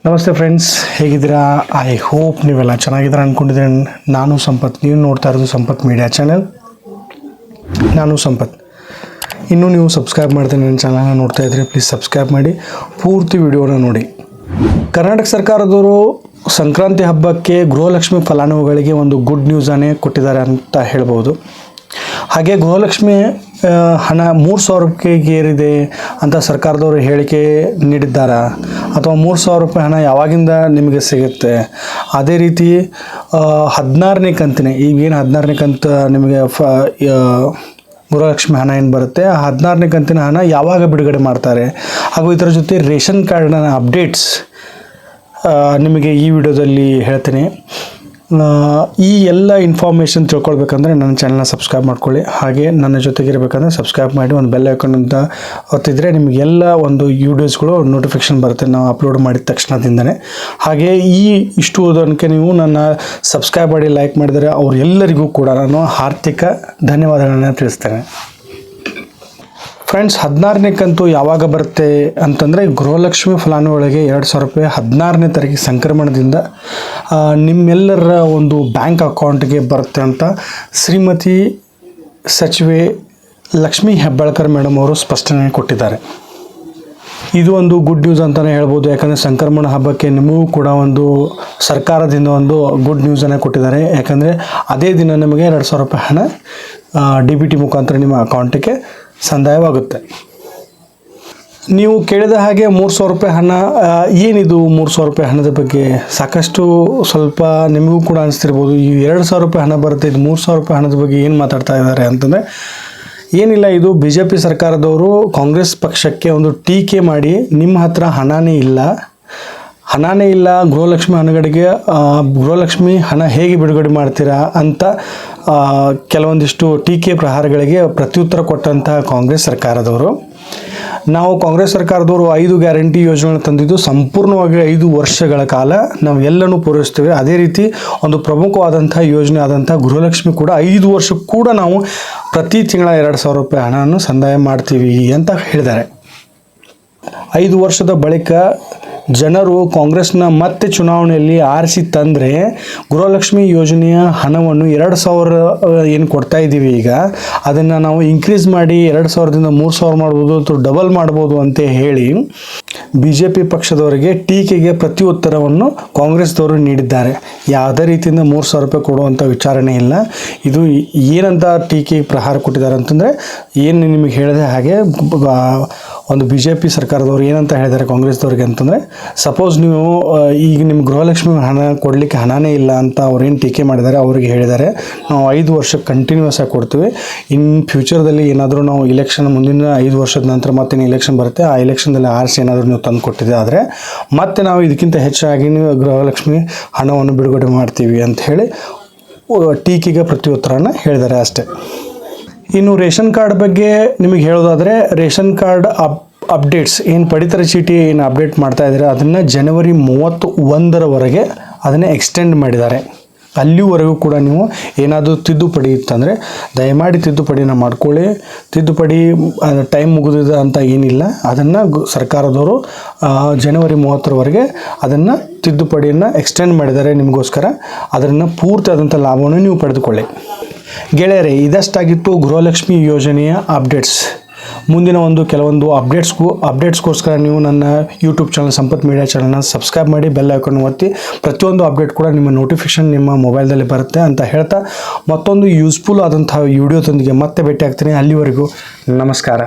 ನಮಸ್ತೆ ಫ್ರೆಂಡ್ಸ್, ಹೇಗಿದ್ದೀರಾ? I hope ನೀವೆಲ್ಲ ಚೆನ್ನಾಗಿದ್ದೀರಾ ಅಂದ್ಕೊಂಡಿದ್ದೀನಿ. ನಾನು ಸಂಪತ್, ನೀವು ನೋಡ್ತಾ ಇರೋದು ಸಂಪತ್ ಮೀಡಿಯಾ ಚಾನಲ್. ನಾನು ಸಂಪತ್. ಇನ್ನೂ ನೀವು ಸಬ್ಸ್ಕ್ರೈಬ್ ಮಾಡ್ತೀನಿ ನನ್ನ ಚಾನಲ್ನ ನೋಡ್ತಾ ಇದ್ದರೆ ಪ್ಲೀಸ್ ಸಬ್ಸ್ಕ್ರೈಬ್ ಮಾಡಿ, ಪೂರ್ತಿ ವಿಡಿಯೋನ ನೋಡಿ. ಕರ್ನಾಟಕ ಸರ್ಕಾರದವರು ಸಂಕ್ರಾಂತಿ ಹಬ್ಬಕ್ಕೆ ಗೃಹಲಕ್ಷ್ಮಿ ಫಲಾನುಭವಿಗಳಿಗೆ ಒಂದು ಗುಡ್ ನ್ಯೂಸನ್ನೇ ಕೊಟ್ಟಿದ್ದಾರೆ ಅಂತ ಹೇಳ್ಬೋದು. ಹಾಗೆ ಗೃಹಲಕ್ಷ್ಮಿ ಹಣ 3,000 ರೂಪಾಯಿಗೆ ಏರಿದೆ ಅಂತ ಸರ್ಕಾರದವರು ಹೇಳಿಕೆ ನೀಡಿದ್ದಾರಾ, ಅಥವಾ 3,000 ರೂಪಾಯಿ ಹಣ ಯಾವಾಗಿಂದ ನಿಮಗೆ ಸಿಗುತ್ತೆ? ಅದೇ ರೀತಿ 16ನೇ ಕಂತಿನ ಈಗೇನು 16ನೇ ಕಂತು ನಿಮಗೆ ಗೃಹಲಕ್ಷ್ಮಿ ಹಣ ಏನು ಬರುತ್ತೆ, ಆ 16ನೇ ಕಂತಿನ ಹಣ ಯಾವಾಗ ಬಿಡುಗಡೆ ಮಾಡ್ತಾರೆ, ಹಾಗೂ ಇದರ ಜೊತೆ ರೇಷನ್ ಕಾರ್ಡ್ನ ಅಪ್ಡೇಟ್ಸ್ ನಿಮಗೆ ಈ ವಿಡಿಯೋದಲ್ಲಿ ಹೇಳ್ತೀನಿ. ಈ ಎಲ್ಲ ಇನ್ಫಾರ್ಮೇಷನ್ ತಿಳ್ಕೊಳ್ಬೇಕಂದ್ರೆ ನನ್ನ ಚಾನಲ್ನ ಸಬ್ಸ್ಕ್ರೈಬ್ ಮಾಡ್ಕೊಳ್ಳಿ. ಹಾಗೆ ನನ್ನ ಜೊತೆಗೆ ಇರಬೇಕಂದ್ರೆ ಸಬ್ಸ್ಕ್ರೈಬ್ ಮಾಡಿ ಒಂದು ಬೆಲ್ ಐಕಾನ್ ಅಂತ ಒತ್ತಿದ್ರೆ ನಿಮಗೆಲ್ಲ ಒಂದು ವಿಡಿಯೋಸ್ಗಳು ನೋಟಿಫಿಕೇಷನ್ ಬರುತ್ತೆ ನಾವು ಅಪ್ಲೋಡ್ ಮಾಡಿದ ತಕ್ಷಣದಿಂದನೇ. ಹಾಗೆ ಇಷ್ಟು ಓದೋದಕ್ಕೆ ನೀವು ನನ್ನ ಸಬ್ಸ್ಕ್ರೈಬ್ ಮಾಡಿ ಲೈಕ್ ಮಾಡಿದರೆ ಅವರೆಲ್ಲರಿಗೂ ಕೂಡ ನಾನು ಆರ್ಥಿಕ ಧನ್ಯವಾದಗಳನ್ನು ತಿಳಿಸ್ತೇನೆ. ಫ್ರೆಂಡ್ಸ್, 16ನೇ ಕಂತು ಯಾವಾಗ ಬರುತ್ತೆ ಅಂತಂದರೆ, ಗೃಹಲಕ್ಷ್ಮಿ ಫಲಾನುಭವಿಗಳಿಗೆ 2,000 ರೂಪಾಯಿ 16ನೇ ತಾರೀಕಿಗೆ ಸಂಕ್ರಮಣದಿಂದ ನಿಮ್ಮೆಲ್ಲರ ಒಂದು ಬ್ಯಾಂಕ್ ಅಕೌಂಟ್ಗೆ ಬರುತ್ತೆ ಅಂತ ಶ್ರೀಮತಿ ಸಚಿವೆ ಲಕ್ಷ್ಮೀ ಹೆಬ್ಬಾಳ್ಕರ್ ಮೇಡಮ್ ಅವರು ಸ್ಪಷ್ಟನೆ ಕೊಟ್ಟಿದ್ದಾರೆ. ಇದು ಒಂದು ಗುಡ್ ನ್ಯೂಸ್ ಅಂತಲೇ ಹೇಳ್ಬೋದು. ಯಾಕಂದರೆ ಸಂಕ್ರಮಣ ಹಬ್ಬಕ್ಕೆ ನಿಮಗೂ ಕೂಡ ಒಂದು ಸರ್ಕಾರದಿಂದ ಒಂದು ಗುಡ್ ನ್ಯೂಸನ್ನು ಕೊಟ್ಟಿದ್ದಾರೆ. ಯಾಕಂದರೆ ಅದೇ ದಿನ ನಿಮಗೆ 2,000 ರೂಪಾಯಿ ಹಣ DBT ಮುಖಾಂತರ ನಿಮ್ಮ ಅಕೌಂಟಿಗೆ ಸಂದಾಯವಾಗುತ್ತೆ. ನೀವು ಕೇಳಿದ ಹಾಗೆ 3,000 ರೂಪಾಯಿ ಹಣ ಏನಿದು? 3,000 ರೂಪಾಯಿ ಹಣದ ಬಗ್ಗೆ ಸಾಕಷ್ಟು ಸ್ವಲ್ಪ ನಿಮಗೂ ಕೂಡ ಅನಿಸ್ತಿರ್ಬೋದು, ಈ 2,000 ರೂಪಾಯಿ ಹಣ ಬರುತ್ತೆ, ಇದು 3,000 ರೂಪಾಯಿ ಹಣದ ಬಗ್ಗೆ ಏನು ಮಾತಾಡ್ತಾ ಇದ್ದಾರೆ ಅಂತಂದರೆ, ಏನಿಲ್ಲ, ಇದು BJP ಸರ್ಕಾರದವರು ಕಾಂಗ್ರೆಸ್ ಪಕ್ಷಕ್ಕೆ ಒಂದು ಟೀಕೆ ಮಾಡಿ ನಿಮ್ಮ ಹತ್ರ ಹಣನೇ ಇಲ್ಲ, ಗೃಹಲಕ್ಷ್ಮಿ ಹಣ ಹೇಗೆ ಬಿಡುಗಡೆ ಮಾಡ್ತೀರಾ ಅಂತ ಕೆಲವೊಂದಿಷ್ಟು ಟೀಕೆ ಪ್ರಹಾರಗಳಿಗೆ ಪ್ರತ್ಯುತ್ತರ ಕೊಟ್ಟಂತಹ ಕಾಂಗ್ರೆಸ್ ಸರ್ಕಾರದವರು, ನಾವು ಕಾಂಗ್ರೆಸ್ ಸರ್ಕಾರದವರು 5 ಗ್ಯಾರಂಟಿ ಯೋಜನೆಗಳನ್ನು ತಂದಿದ್ದು ಸಂಪೂರ್ಣವಾಗಿ 5 ವರ್ಷಗಳ ಕಾಲ ನಾವು ಎಲ್ಲನೂ ಪೂರೈಸ್ತೇವೆ. ಅದೇ ರೀತಿ ಒಂದು ಪ್ರಮುಖವಾದಂಥ ಯೋಜನೆ ಆದಂಥ ಗೃಹಲಕ್ಷ್ಮಿ ಕೂಡ 5 ವರ್ಷ ಕೂಡ ನಾವು ಪ್ರತಿ ತಿಂಗಳ 2,000 ರೂಪಾಯಿ ಹಣವನ್ನು ಸಂದಾಯ ಮಾಡ್ತೀವಿ ಅಂತ ಹೇಳಿದ್ದಾರೆ. 5 ವರ್ಷದ ಬಳಿಕ ಜನರು ಕಾಂಗ್ರೆಸ್ನ ಮತ್ತೆ ಚುನಾವಣೆಯಲ್ಲಿ ಆರಿಸಿ ತಂದರೆ ಗೃಹಲಕ್ಷ್ಮಿ ಯೋಜನೆಯ ಹಣವನ್ನು 2,000 ಏನು ಕೊಡ್ತಾ ಇದ್ದೀವಿ ಈಗ, ಅದನ್ನು ನಾವು ಇನ್ಕ್ರೀಸ್ ಮಾಡಿ 2,000ದಿಂದ 3,000 ಮಾಡ್ಬೋದು ಅಥವಾ ಡಬಲ್ ಮಾಡ್ಬೋದು ಅಂತ ಹೇಳಿ BJP ಪಕ್ಷದವರಿಗೆ ಟೀಕೆಗೆ ಪ್ರತಿ ಉತ್ತರವನ್ನು ಕಾಂಗ್ರೆಸ್ದವರು ನೀಡಿದ್ದಾರೆ. ಯಾವುದೇ ರೀತಿಯಿಂದ 3,000 ರೂಪಾಯಿ ಕೊಡುವಂಥ ವಿಚಾರಣೆ ಇಲ್ಲ. ಇದು ಏನಂತ ಟೀಕೆ ಪ್ರಹಾರ ಕೊಟ್ಟಿದ್ದಾರೆ ಅಂತಂದರೆ, ಏನು ನಿಮಗೆ ಹೇಳಿದೆ ಹಾಗೆ ಒಂದು BJP ಸರ್ಕಾರದವರು ಏನಂತ ಹೇಳಿದ್ದಾರೆ ಕಾಂಗ್ರೆಸ್ದವ್ರಿಗೆ ಅಂತಂದರೆ, ಸಪೋಸ್ ನೀವು ಈಗ ನಿಮ್ಮ ಗೃಹಲಕ್ಷ್ಮಿ ಹಣ ಕೊಡಲಿಕ್ಕೆ ಹಣನೇ ಇಲ್ಲ ಅಂತ ಅವ್ರೇನು ಟೀಕೆ ಮಾಡಿದ್ದಾರೆ, ಅವ್ರಿಗೆ ಹೇಳಿದ್ದಾರೆ ನಾವು 5 ವರ್ಷ ಕಂಟಿನ್ಯೂಸ್ ಆಗಿ ಕೊಡ್ತೀವಿ. ಇನ್ ಫ್ಯೂಚರ್ದಲ್ಲಿ ಏನಾದರೂ ನಾವು ಮುಂದಿನ 5 ವರ್ಷದ ನಂತರ ಮತ್ತೇನು ಇಲೆಕ್ಷನ್ ಬರುತ್ತೆ, ಆ ಇಲೆಕ್ಷನ್ದಲ್ಲಿ ಆರಿಸಿ ಏನಾದರೂ ನೀವು ತಂದು ಕೊಟ್ಟಿದೆ ಆದರೆ ಮತ್ತೆ ನಾವು ಇದಕ್ಕಿಂತ ಹೆಚ್ಚಾಗಿ ನೀವು ಗೃಹಲಕ್ಷ್ಮಿ ಹಣವನ್ನು ಬಿಡುಗಡೆ ಮಾಡ್ತೀವಿ ಅಂತ ಹೇಳಿ ಟೀಕೆಗೆ ಪ್ರತ್ಯುತ್ತರನ ಹೇಳಿದ್ದಾರೆ ಅಷ್ಟೇ. ಇನ್ನು ರೇಷನ್ ಕಾರ್ಡ್ ಬಗ್ಗೆ ನಿಮಗೆ ಹೇಳೋದಾದರೆ, ರೇಷನ್ ಕಾರ್ಡ್ ಅಪ್ಡೇಟ್ಸ್ ಏನು ಪಡಿತರ ಚೀಟಿ ಏನು ಅಪ್ಡೇಟ್ ಮಾಡ್ತಾ ಇದ್ದಾರೆ ಅದನ್ನು ಜನವರಿ 31ರವರೆಗೆ ಅದನ್ನು ಎಕ್ಸ್ಟೆಂಡ್ ಮಾಡಿದ್ದಾರೆ. ಅಲ್ಲಿವರೆಗೂ ಕೂಡ ನೀವು ಏನಾದರೂ ತಿದ್ದುಪಡಿ ಇತ್ತಂದರೆ ದಯಮಾಡಿ ತಿದ್ದುಪಡಿನ ಮಾಡ್ಕೊಳ್ಳಿ. ತಿದ್ದುಪಡಿ ಟೈಮ್ ಮುಗಿದಿದೆ ಅಂತ ಏನಿಲ್ಲ, ಅದನ್ನು ಸರ್ಕಾರದವರು ಜನವರಿ 30ರವರೆಗೆ ಅದನ್ನು ತಿದ್ದುಪಡಿಯನ್ನು ಎಕ್ಸ್ಟೆಂಡ್ ಮಾಡಿದ್ದಾರೆ ನಿಮಗೋಸ್ಕರ. ಅದನ್ನು ಪೂರ್ತಿ ಆದಂಥ ಲಾಭವನ್ನು ನೀವು ಪಡೆದುಕೊಳ್ಳಿ. ಗೆಳೆಯರೇ, ಇದಷ್ಟಾಗಿತ್ತು ಗೃಹಲಕ್ಷ್ಮಿ ಯೋಜನೆಯ ಅಪ್ಡೇಟ್ಸ್. ಮುಂದಿನ ಕೆಲವೊಂದು ಅಪ್ಡೇಟ್ಸ್ಗೋಸ್ಕರ ನೀವು ನನ್ನ ಯೂಟ್ಯೂಬ್ ಚಾನಲ್ ಸಂಪತ್ ಮೀಡಿಯಾ ಚಾನಲ್ನ ಸಬ್ಸ್ಕ್ರೈಬ್ ಮಾಡಿ ಬೆಲ್ ಐಕಾನ್ ಒತ್ತಿ. ಪ್ರತಿಯೊಂದು ಅಪ್ಡೇಟ್ ಕೂಡ ನಿಮ್ಮ ನೋಟಿಫಿಕೇಷನ್ ನಿಮ್ಮ ಮೊಬೈಲ್ದಲ್ಲಿ ಬರುತ್ತೆ ಅಂತ ಹೇಳ್ತಾ, ಮತ್ತೊಂದು ಯೂಸ್ಫುಲ್ ಆದಂತಹ ವಿಡಿಯೋದೊಂದಿಗೆ ಮತ್ತೆ ಭೇಟಿ ಆಗ್ತೀನಿ. ಅಲ್ಲಿವರೆಗೂ ನಮಸ್ಕಾರ.